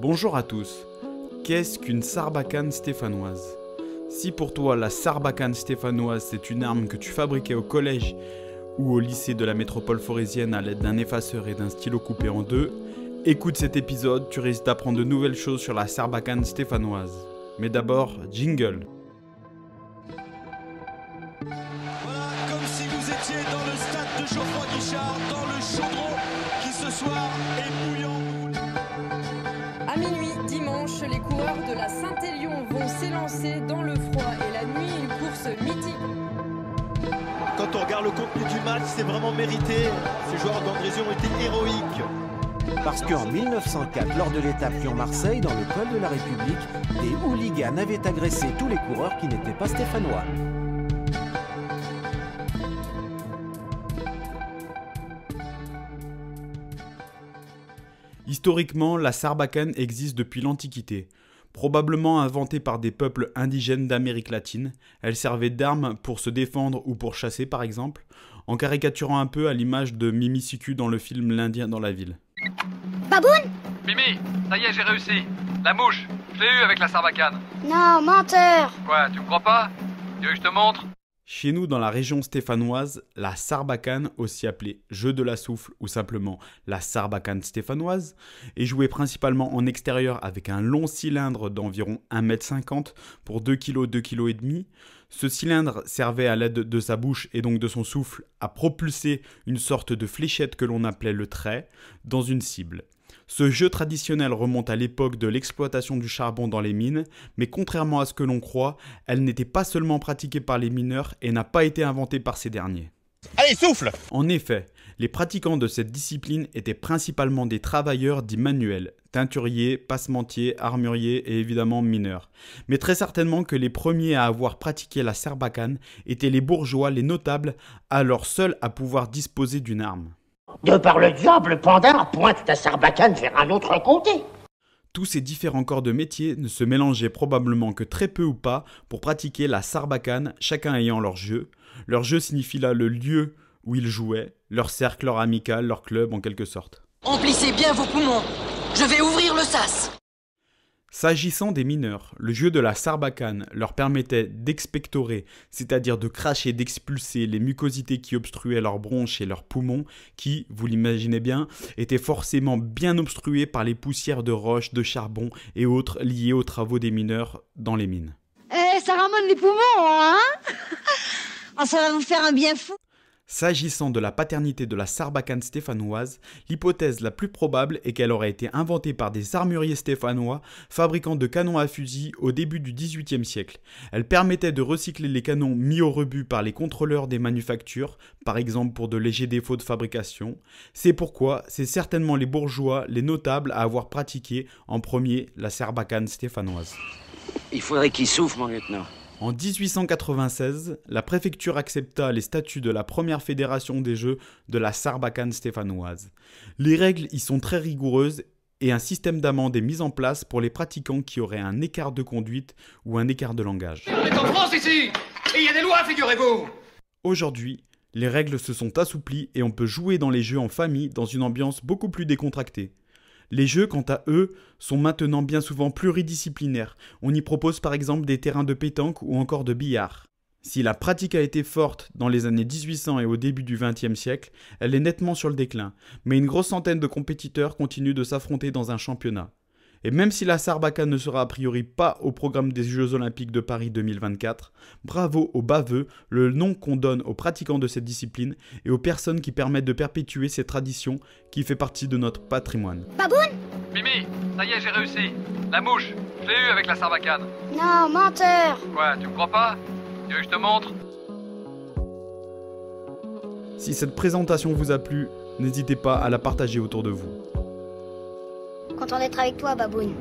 Bonjour à tous. Qu'est-ce qu'une sarbacane stéphanoise? Si pour toi la sarbacane stéphanoise c'est une arme que tu fabriquais au collège ou au lycée de la métropole forésienne à l'aide d'un effaceur et d'un stylo coupé en deux, écoute cet épisode, tu risques d'apprendre de nouvelles choses sur la sarbacane stéphanoise. Mais d'abord, jingle. Voilà, comme si vous étiez dans le stade de Geoffroy-Guichard, dans le chaudron qui ce soir est bouillant. À minuit, dimanche, les coureurs de la Saint-Élion vont s'élancer dans le froid et la nuit, une course mythique. Quand on regarde le contenu du match, c'est vraiment mérité. Ces joueurs d'Andrézieux ont été héroïques. Parce qu'en 1904, lors de l'étape Lyon-Marseille, dans le col de la République, des hooligans avaient agressé tous les coureurs qui n'étaient pas stéphanois. Historiquement, la sarbacane existe depuis l'Antiquité. Probablement inventée par des peuples indigènes d'Amérique latine, elle servait d'arme pour se défendre ou pour chasser par exemple, en caricaturant un peu à l'image de Mimi Siku dans le film L'Indien dans la ville. Baboun? Mimi, ça y est, j'ai réussi. La mouche, je l'ai eu avec la sarbacane. Non, menteur. Quoi, tu me crois pas? Tu veux que je te montre? Chez nous, dans la région stéphanoise, la sarbacane, aussi appelée jeu de la souffle ou simplement la sarbacane stéphanoise, est jouée principalement en extérieur avec un long cylindre d'environ 1,50 m pour 2 kg, 2,5 kg. Ce cylindre servait à l'aide de sa bouche et donc de son souffle à propulser une sorte de fléchette que l'on appelait le trait dans une cible. Ce jeu traditionnel remonte à l'époque de l'exploitation du charbon dans les mines, mais contrairement à ce que l'on croit, elle n'était pas seulement pratiquée par les mineurs et n'a pas été inventée par ces derniers. Allez, souffle! En effet, les pratiquants de cette discipline étaient principalement des travailleurs dits manuels, teinturiers, passementiers, armuriers et évidemment mineurs. Mais très certainement que les premiers à avoir pratiqué la sarbacane étaient les bourgeois, les notables, alors seuls à pouvoir disposer d'une arme. De par le diable, Panda, pointe ta sarbacane vers un autre côté. Tous ces différents corps de métier ne se mélangeaient probablement que très peu ou pas pour pratiquer la sarbacane, chacun ayant leur jeu. Leur jeu signifie là le lieu où ils jouaient, leur cercle, leur amical, leur club en quelque sorte. Emplissez bien vos poumons, je vais ouvrir le sas. S'agissant des mineurs, le jeu de la sarbacane leur permettait d'expectorer, c'est-à-dire de cracher, d'expulser les mucosités qui obstruaient leurs bronches et leurs poumons, qui, vous l'imaginez bien, étaient forcément bien obstrués par les poussières de roches, de charbon et autres liées aux travaux des mineurs dans les mines. Ça ramène les poumons, hein? Oh, ça va vous faire un bien fou. S'agissant de la paternité de la sarbacane stéphanoise, l'hypothèse la plus probable est qu'elle aurait été inventée par des armuriers stéphanois, fabricants de canons à fusil au début du XVIIIe siècle. Elle permettait de recycler les canons mis au rebut par les contrôleurs des manufactures, par exemple pour de légers défauts de fabrication. C'est pourquoi c'est certainement les bourgeois, les notables à avoir pratiqué en premier la sarbacane stéphanoise. Il faudrait qu'il souffle, mon lieutenant. En 1896, la préfecture accepta les statuts de la première fédération des jeux de la sarbacane stéphanoise. Les règles y sont très rigoureuses et un système d'amende est mis en place pour les pratiquants qui auraient un écart de conduite ou un écart de langage. On est en France ici, et il y a des lois, figurez-vous. Aujourd'hui, les règles se sont assouplies et on peut jouer dans les jeux en famille dans une ambiance beaucoup plus décontractée. Les jeux, quant à eux, sont maintenant bien souvent pluridisciplinaires. On y propose par exemple des terrains de pétanque ou encore de billard. Si la pratique a été forte dans les années 1800 et au début du XXe siècle, elle est nettement sur le déclin. Mais une grosse centaine de compétiteurs continuent de s'affronter dans un championnat. Et même si la sarbacane ne sera a priori pas au programme des Jeux Olympiques de Paris 2024, bravo aux baveux, le nom qu'on donne aux pratiquants de cette discipline et aux personnes qui permettent de perpétuer ces traditions qui fait partie de notre patrimoine. Baboun? Mimi, ça y est, j'ai réussi. La mouche, je l'ai eu avec la sarbacane. Non, menteur. Quoi, tu me crois pas? Tu veux que je te montre? Si cette présentation vous a plu, n'hésitez pas à la partager autour de vous. Content d'être avec toi, Baboun.